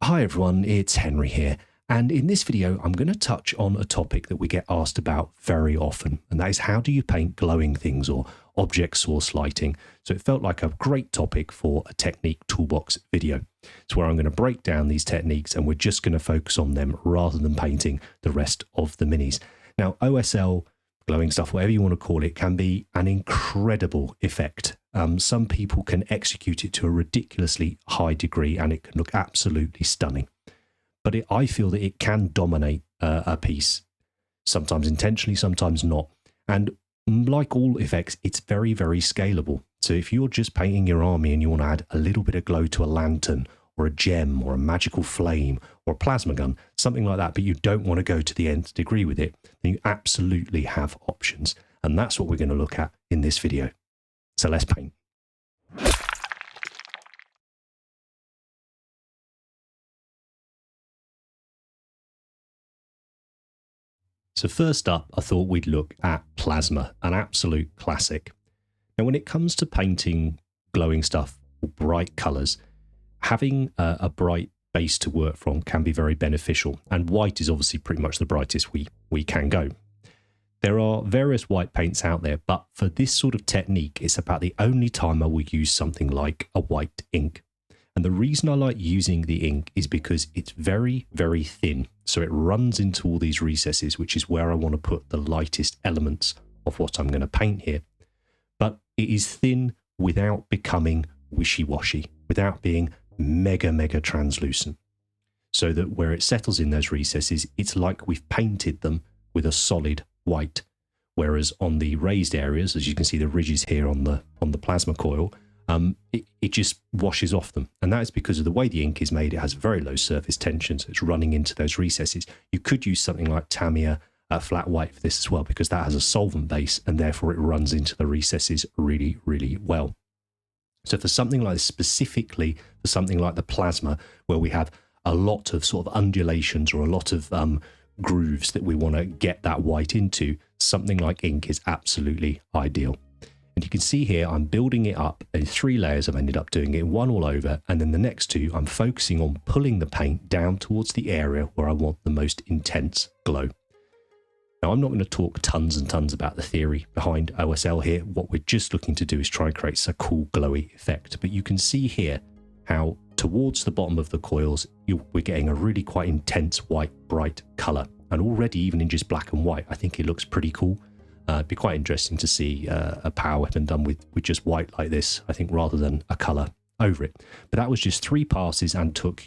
Hi everyone, it's Henry here, and in this video I'm going to touch on a topic that we get asked about very often, and that is how do you paint glowing things or object source lighting. So it felt like a great topic for a Technique Toolbox video. It's where I'm going to break down these techniques and we're just going to focus on them rather than painting the rest of the minis. Now OSL, glowing stuff, whatever you want to call it, can be an incredible effect. Some people can execute it to a ridiculously high degree and it can look absolutely stunning. But I feel that it can dominate a piece, sometimes intentionally, sometimes not. And like all effects, it's very, very scalable. So if you're just painting your army and you want to add a little bit of glow to a lantern or a gem or a magical flame or a plasma gun, something like that, but you don't want to go to the nth degree with it, then you absolutely have options. And that's what we're going to look at in this video. So let's paint. So first up, I thought we'd look at plasma, an absolute classic. Now, when it comes to painting glowing stuff or bright colours, having a bright base to work from can be very beneficial. And white is obviously pretty much the brightest we can go. There are various white paints out there, but for this sort of technique, it's about the only time I will use something like a white ink. And the reason I like using the ink is because it's very, very thin. So it runs into all these recesses, which is where I want to put the lightest elements of what I'm going to paint here. But it is thin without becoming wishy-washy, without being mega, mega translucent. So that where it settles in those recesses, it's like we've painted them with a solid white. Whereas on the raised areas, as you can see the ridges here on the plasma coil, it just washes off them. And that is because of the way the ink is made. It has very low surface tension, so it's running into those recesses. You could use something like Tamiya flat white for this as well, because that has a solvent base and therefore it runs into the recesses really, really well. So for something like this, specifically for something like the plasma, where we have a lot of sort of undulations or a lot of grooves that we want to get that white into, something like ink is absolutely ideal. And you can see here, I'm building it up in 3 layers. I've ended up doing it in 1 all over. And then the next 2, I'm focusing on pulling the paint down towards the area where I want the most intense glow. Now, I'm not going to talk tons and tons about the theory behind OSL here. What we're just looking to do is try and create a cool glowy effect. But you can see here how towards the bottom of the coils, we're getting a really quite intense white, bright color. And already, even in just black and white, I think it looks pretty cool. It'd be quite interesting to see a power weapon done with just white like this, I think, rather than a color over it. But that was just 3 passes and took,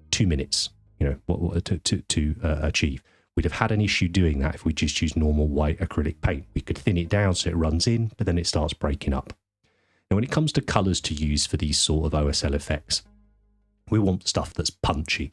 2 minutes, to achieve. We'd have had an issue doing that if we just used normal white acrylic paint. We could thin it down so it runs in, but then it starts breaking up. Now, when it comes to colors to use for these sort of OSL effects, we want stuff that's punchy.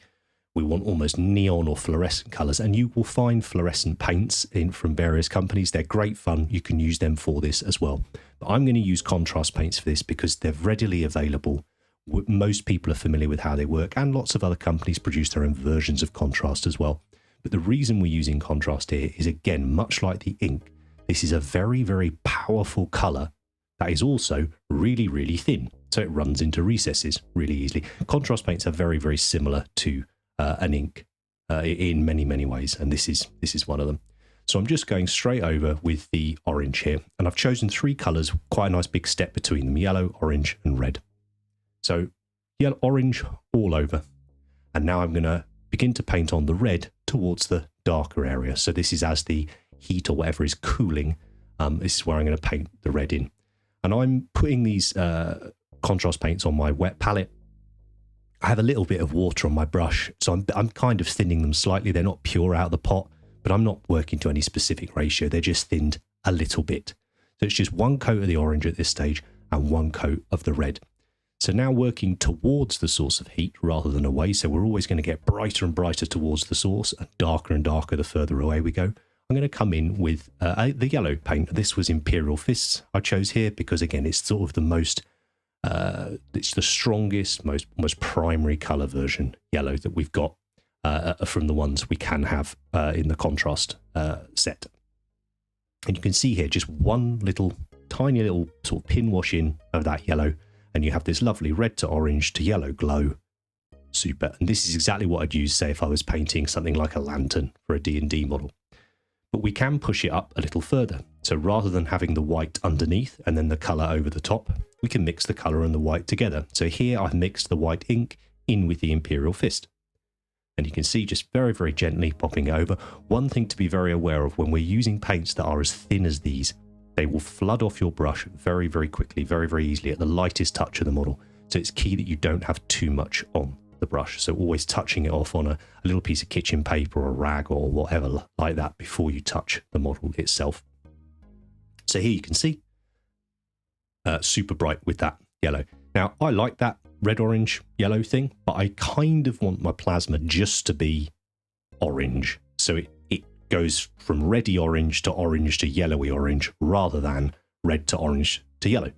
We want almost neon or fluorescent colors, and you will find fluorescent paints from various companies. They're great fun. You can use them for this as well. But I'm going to use contrast paints for this because they're readily available. Most people are familiar with how they work, and lots of other companies produce their own versions of contrast as well. But the reason we're using contrast here is, again, much like the ink, this is a very, very powerful color that is also really, really thin. So it runs into recesses really easily. Contrast paints are very, very similar to an ink in many, many ways, and this is one of them. So I'm just going straight over with the orange here, and I've chosen 3 colors, quite a nice big step between them: yellow, orange, and red. So yellow, orange all over, and now I'm going to begin to paint on the red towards the darker area. So this is as the heat or whatever is cooling. This is where I'm going to paint the red in, and I'm putting these contrast paints on my wet palette. I have a little bit of water on my brush, so I'm kind of thinning them slightly. They're not pure out of the pot, but I'm not working to any specific ratio. They're just thinned a little bit. So it's just 1 coat of the orange at this stage and 1 coat of the red. So now working towards the source of heat rather than away. So we're always going to get brighter and brighter towards the source and darker the further away we go. I'm going to come in with the yellow paint. This was Imperial Fists I chose here because, again, it's sort of the most it's the strongest, most primary color version yellow that we've got from the ones we can have in the contrast set. And you can see here just one tiny little sort of pin wash in of that yellow, and you have this lovely red to orange to yellow glow super. And this is exactly what I'd use, say, if I was painting something like a lantern for a D&D model. But we can push it up a little further. So rather than having the white underneath and then the colour over the top, we can mix the colour and the white together. So here I've mixed the white ink in with the Imperial Fist. And you can see just very, very gently popping it over. One thing to be very aware of when we're using paints that are as thin as these, they will flood off your brush very, very quickly, very, very easily at the lightest touch of the model. So it's key that you don't have too much on the brush. So always touching it off on a little piece of kitchen paper or a rag or whatever like that before you touch the model itself. So here you can see super bright with that yellow. Now I like that red, orange, yellow thing, but I kind of want my plasma just to be orange. So it goes from reddy orange to yellowy orange rather than red to orange to yellow.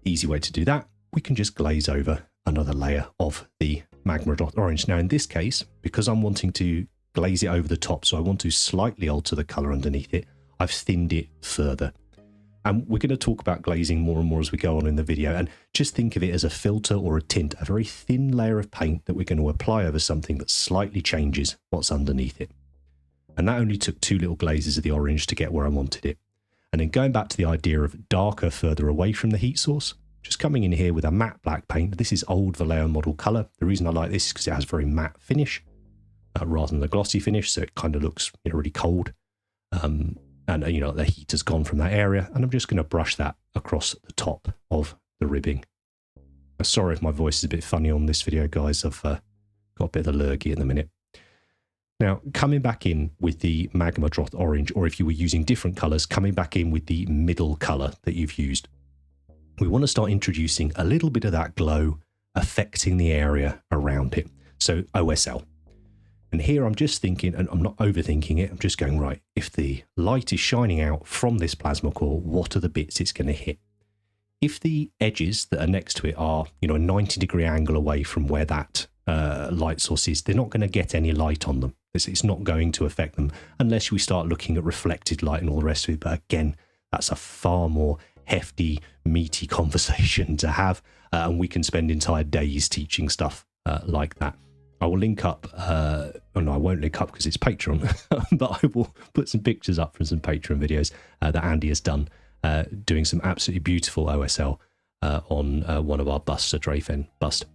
Easy way to do that, we can just glaze over another layer of the Magma Dot Orange. Now in this case, because I'm wanting to glaze it over the top, so I want to slightly alter the colour underneath it, I've thinned it further. And we're going to talk about glazing more and more as we go on in the video, and just think of it as a filter or a tint, a very thin layer of paint that we're going to apply over something that slightly changes what's underneath it. And that only took 2 little glazes of the orange to get where I wanted it. And then going back to the idea of darker further away from the heat source, just coming in here with a matte black paint. This is old Vallejo model colour. The reason I like this is because it has very matte finish rather than a glossy finish, so it kind of looks really cold. And the heat has gone from that area, and I'm just going to brush that across the top of the ribbing. Sorry if my voice is a bit funny on this video, guys. I've got a bit of a lurgy in the minute. Now, coming back in with the Magma Dot Orange, or if you were using different colours, coming back in with the middle colour that you've used, we want to start introducing a little bit of that glow affecting the area around it. So OSL. And here I'm just thinking, and I'm not overthinking it, I'm just going, right, if the light is shining out from this plasma core, what are the bits it's going to hit? If the edges that are next to it are, a 90-degree angle away from where that light source is, they're not going to get any light on them. It's not going to affect them unless we start looking at reflected light and all the rest of it. But again, that's a far more hefty, meaty conversation to have, and we can spend entire days teaching stuff like that. I will link up, I won't link up because it's Patreon, but I will put some pictures up from some Patreon videos that Andy has done, doing some absolutely beautiful OSL on one of our busts, a Drafen bust.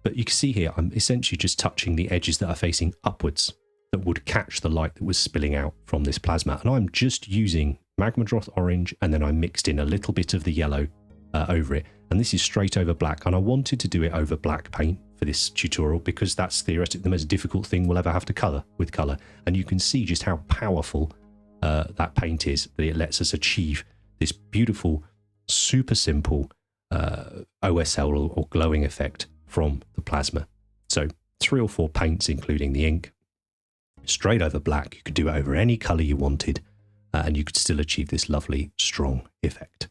But you can see here, I'm essentially just touching the edges that are facing upwards that would catch the light that was spilling out from this plasma. And I'm just using Magma Dot Orange, and then I mixed in a little bit of the yellow over it. And this is straight over black. And I wanted to do it over black paint for this tutorial because that's theoretically the most difficult thing we'll ever have to colour with colour. And you can see just how powerful that paint is, that it lets us achieve this beautiful, super simple OSL or glowing effect from the plasma. So 3 or 4 paints, including the ink, straight over black. You could do it over any colour you wanted, and you could still achieve this lovely, strong effect.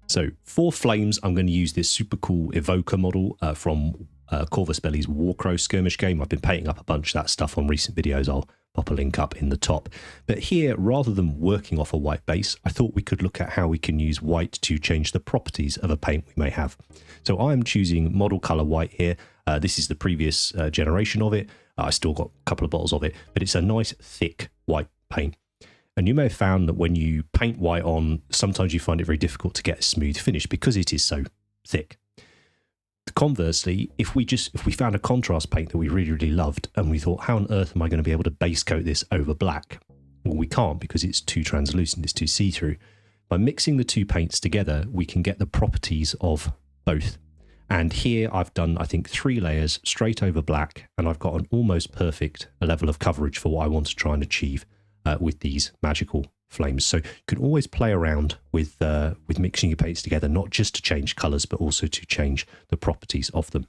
So for flames, I'm going to use this super cool Evoker model from Corvus Belli's Warcrow skirmish game. I've been painting up a bunch of that stuff on recent videos. I'll pop a link up in the top. But here, rather than working off a white base, I thought we could look at how we can use white to change the properties of a paint we may have. So I'm choosing model color white here. This is the previous generation of it. I still got a couple of bottles of it, but it's a nice thick white paint. And you may have found that when you paint white on, sometimes you find it very difficult to get a smooth finish because it is so thick. Conversely, if we found a contrast paint that we really, really loved, and we thought, how on earth am I going to be able to base coat this over black? Well, we can't because it's too translucent, it's too see-through. By mixing the 2 paints together, we can get the properties of both. And here I've done, I think, 3 layers straight over black, and I've got an almost perfect level of coverage for what I want to try and achieve with these magical flames. So you can always play around with mixing your paints together, not just to change colours, but also to change the properties of them.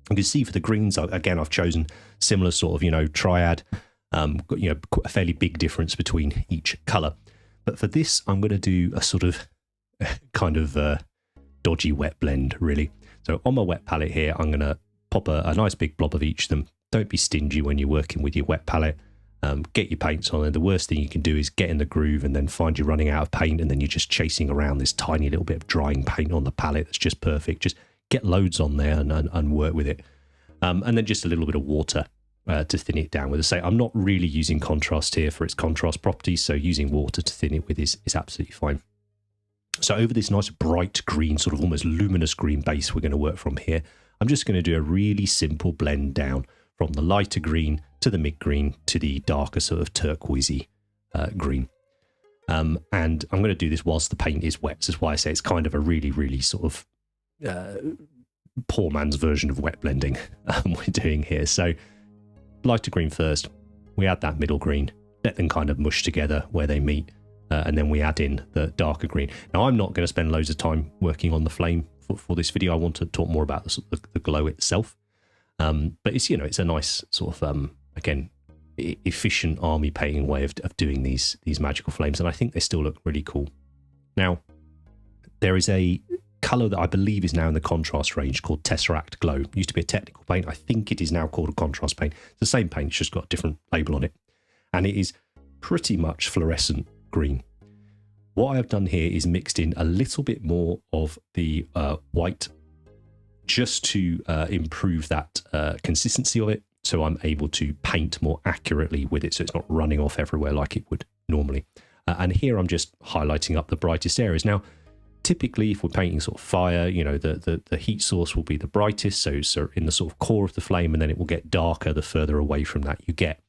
You can see for the greens, again, I've chosen similar sort of, triad, a fairly big difference between each colour. But for this, I'm going to do a sort of kind of dodgy wet blend, really. So on my wet palette here, I'm going to pop a nice big blob of each of them. Don't be stingy when you're working with your wet palette. Get your paints on, and the worst thing you can do is get in the groove and then find you're running out of paint, and then you're just chasing around this tiny little bit of drying paint on the palette that's just perfect. Just get loads on there and work with it. And then just a little bit of water to thin it down with. Say, I'm not really using contrast here for its contrast properties, so using water to thin it with is absolutely fine. So over this nice bright green, sort of almost luminous green base we're going to work from here, I'm just going to do a really simple blend down from the lighter green to the mid-green to the darker sort of turquoisey green. And I'm going to do this whilst the paint is wet. So that's why I say it's kind of a really, really sort of poor man's version of wet blending we're doing here. So lighter green first, we add that middle green, let them kind of mush together where they meet, and then we add in the darker green. Now, I'm not going to spend loads of time working on the flame for this video. I want to talk more about the glow itself. But it's, it's a nice sort of, again, efficient army painting way of doing these magical flames, and I think they still look really cool. Now, there is a colour that I believe is now in the contrast range called Tesseract Glow. It used to be a technical paint. I think it is now called a contrast paint. It's the same paint, it's just got a different label on it. And it is pretty much fluorescent green. What I have done here is mixed in a little bit more of the white just to improve that consistency of it, so I'm able to paint more accurately with it, so it's not running off everywhere like it would normally. And here I'm just highlighting up the brightest areas. Now, typically, if we're painting sort of fire, the heat source will be the brightest, so in the sort of core of the flame, and then it will get darker the further away from that you get.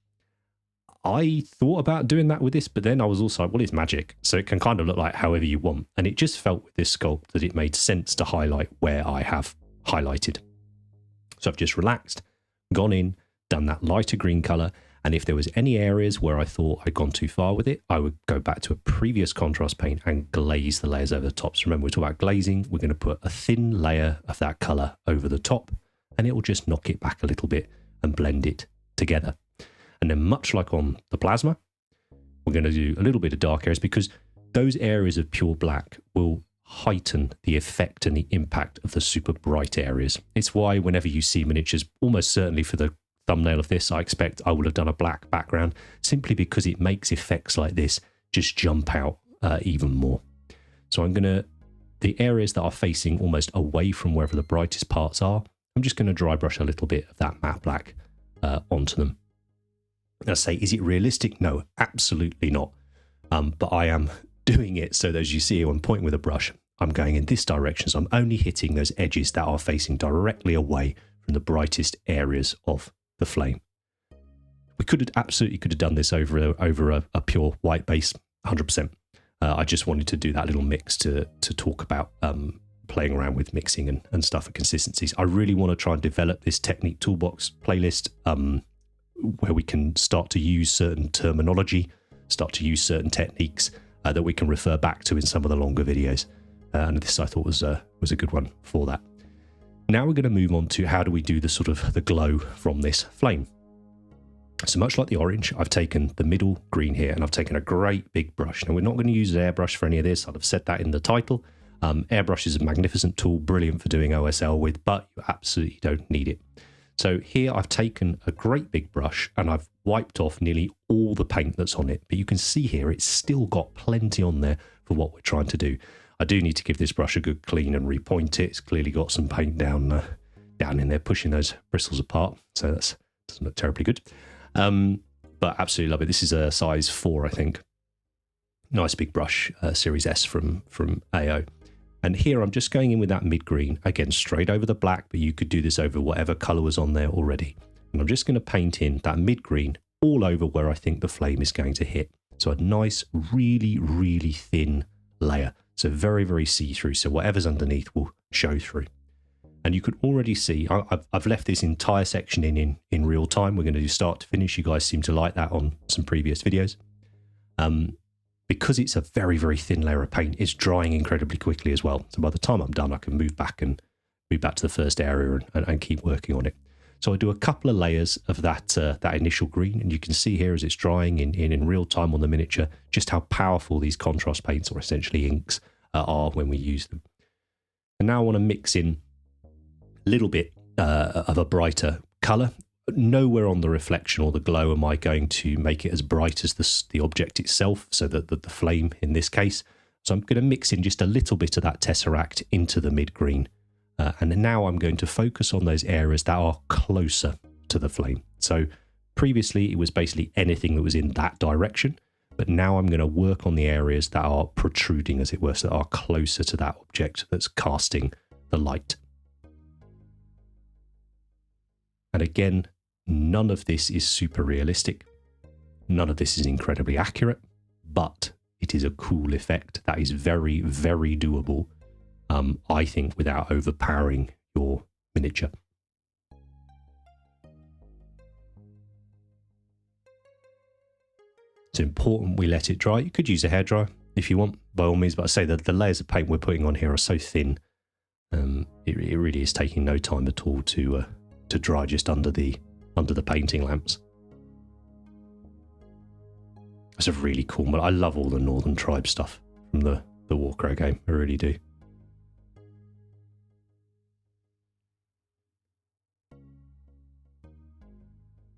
I thought about doing that with this, but then I was also like, well, it's magic, so it can kind of look like however you want. And it just felt with this sculpt that it made sense to highlight where I have highlighted. So I've just relaxed, gone in, done that lighter green colour, and if there was any areas where I thought I'd gone too far with it, I would go back to a previous contrast paint and glaze the layers over the top. So remember, we're talking about glazing. We're going to put a thin layer of that colour over the top, and it will just knock it back a little bit and blend it together. And then much like on the plasma, we're going to do a little bit of dark areas, because those areas of pure black will heighten the effect and the impact of the super bright areas. It's why whenever you see miniatures, almost certainly for the thumbnail of this, I expect I will have done a black background, simply because it makes effects like this just jump out even more. So the areas that are facing almost away from wherever the brightest parts are, I'm just going to dry brush a little bit of that matte black onto them. And I say, is it realistic? No, absolutely not. But I am doing it so that, as you see, when I'm pointing with a brush, I'm going in this direction. So I'm only hitting those edges that are facing directly away from the brightest areas of the flame. We absolutely could have done this over a pure white base, 100%. I just wanted to do that little mix to talk about playing around with mixing and stuff and consistencies. I really want to try and develop this Technique Toolbox playlist where we can start to use certain terminology, start to use certain techniques that we can refer back to in some of the longer videos. And this I thought was a good one for that. Now we're going to move on to how do we do the glow from this flame. So much like the orange, I've taken the middle green here, and I've taken a great big brush. Now, we're not going to use an airbrush for any of this. I'd have said that in the title. Airbrush is a magnificent tool, brilliant for doing OSL with, but you absolutely don't need it. So here I've taken a great big brush and I've wiped off nearly all the paint that's on it. But you can see here it's still got plenty on there for what we're trying to do. I do need to give this brush a good clean and repoint it. It's clearly got some paint down in there, pushing those bristles apart. So that doesn't look terribly good. But absolutely love it. This is a size 4, I think. Nice big brush, Series S from AO. And here I'm just going in with that mid-green, again, straight over the black, but you could do this over whatever colour was on there already. And I'm just going to paint in that mid-green all over where I think the flame is going to hit. So a nice, really, really thin layer. So very, very see-through. So whatever's underneath will show through. And you could already see, I've left this entire section in real time. We're going to do start to finish. You guys seem to like that on some previous videos. Because it's a very, very thin layer of paint, it's drying incredibly quickly as well. So by the time I'm done, I can move back to the first area and keep working on it. So I do a couple of layers of that initial green, and you can see here as it's drying in real time on the miniature, just how powerful these contrast paints, or essentially inks, are when we use them. And now I want to mix in a little bit of a brighter colour. Nowhere on the reflection or the glow am I going to make it as bright as the object itself, so that the flame in this case. So I'm going to mix in just a little bit of that Tesseract into the mid-green And now I'm going to focus on those areas that are closer to the flame. So previously it was basically anything that was in that direction, but now I'm going to work on the areas that are protruding, as it were, so that are closer to that object that's casting the light. And again, none of this is super realistic. None of this is incredibly accurate, but it is a cool effect that is very, very doable, I think, without overpowering your miniature. It's important we let it dry. You could use a hairdryer if you want, by all means, but I say that the layers of paint we're putting on here are so thin, it really is taking no time at all to dry just under the painting lamps. It's a really cool model. I love all the Northern Tribe stuff from the Warcrow game. I really do.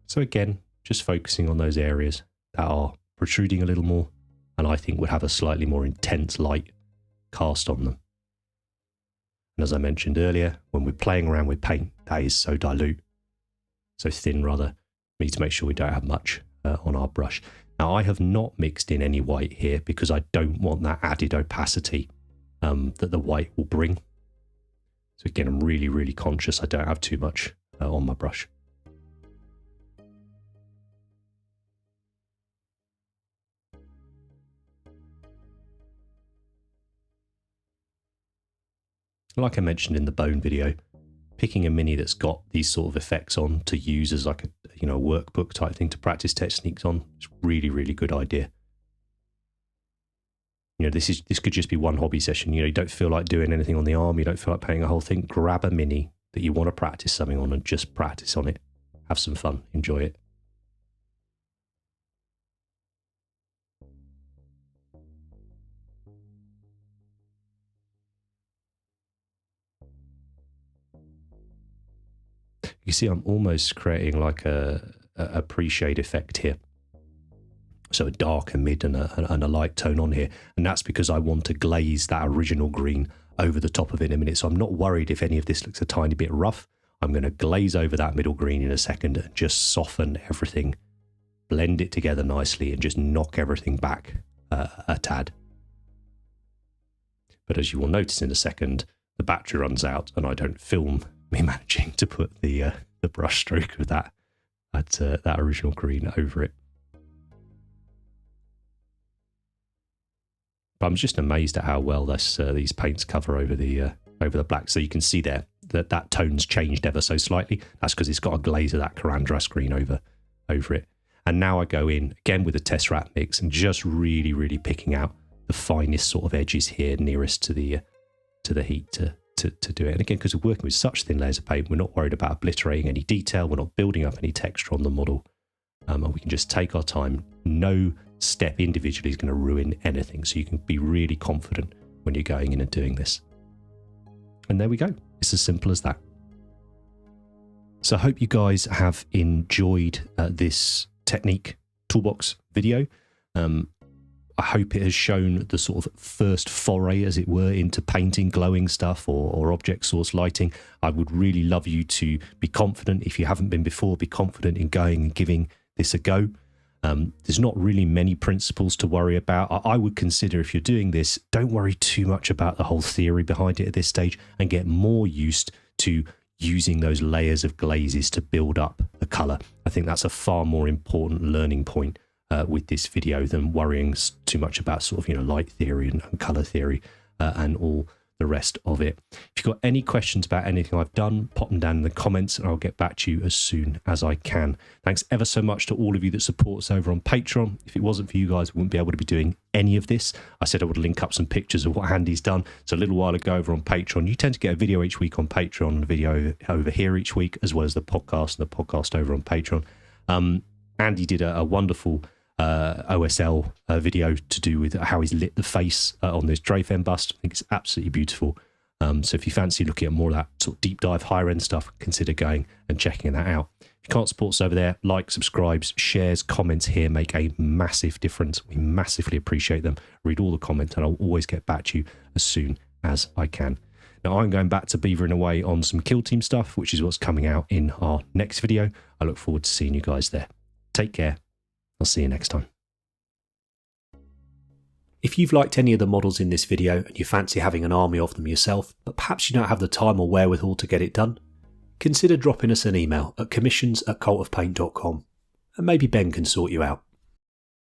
So again, just focusing on those areas that are protruding a little more, and I think would have a slightly more intense light cast on them. And as I mentioned earlier, when we're playing around with paint, that is so dilute, so thin rather, we need to make sure we don't have much on our brush. Now, I have not mixed in any white here because I don't want that added opacity that the white will bring. So again, I'm really, really conscious I don't have too much on my brush. Like I mentioned in the bone video, picking a mini that's got these sort of effects on to use as like a workbook type thing to practice techniques on, it's really, really good idea. This could just be one hobby session. You don't feel like doing anything on the arm, you don't feel like painting a whole thing, grab a mini that you want to practice something on and just practice on it. Have some fun, enjoy it. You see, I'm almost creating like a pre-shade effect here. So a dark, a mid, and a light tone on here. And that's because I want to glaze that original green over the top of it in a minute. So I'm not worried if any of this looks a tiny bit rough. I'm going to glaze over that middle green in a second and just soften everything, blend it together nicely, and just knock everything back a tad. But as you will notice in a second, the battery runs out and I don't film me managing to put the brush stroke of that original green over it. But I'm just amazed at how well these paints cover over the black. So you can see there that tone's changed ever so slightly. That's because it's got a glaze of that Carandra's green over it. And now I go in again with a Tesseract mix and just really, really picking out the finest sort of edges here nearest to the heat to do it. And again, because we're working with such thin layers of paint, we're not worried about obliterating any detail. We're not building up any texture on the model. And we can just take our time. No step individually is going to ruin anything. So you can be really confident when you're going in and doing this. And there we go. It's as simple as that. So I hope you guys have enjoyed this Technique Toolbox video. I hope it has shown the sort of first foray, as it were, into painting glowing stuff or object source lighting. I would really love you to be confident. If you haven't been before, be confident in going and giving this a go. There's not really many principles to worry about. I would consider, if you're doing this, don't worry too much about the whole theory behind it at this stage and get more used to using those layers of glazes to build up the color. I think that's a far more important learning point with this video than worrying too much about sort of light theory and color theory and all the rest of it. If you've got any questions about anything I've done, pop them down in the comments and I'll get back to you as soon as I can. Thanks ever so much to all of you that support us over on Patreon. If it wasn't for you guys, we wouldn't be able to be doing any of this. I said I would link up some pictures of what Andy's done. So a little while ago over on Patreon, you tend to get a video each week on Patreon and a video over here each week, as well as the podcast and the podcast over on Patreon. Andy did a wonderful OSL video to do with how he's lit the face on this Drafen bust. I think it's absolutely beautiful. So if you fancy looking at more of that sort of deep dive, higher end stuff, consider going and checking that out. If you can't support us over there, like, subscribes, shares, comments here make a massive difference. We massively appreciate them. Read all the comments and I'll always get back to you as soon as I can. Now, I'm going back to beavering away on some Kill Team stuff, which is what's coming out in our next video. I look forward to seeing you guys there. Take care. I'll see you next time. If you've liked any of the models in this video and you fancy having an army of them yourself, but perhaps you don't have the time or wherewithal to get it done, consider dropping us an email at commissions@cultofpaint.com and maybe Ben can sort you out.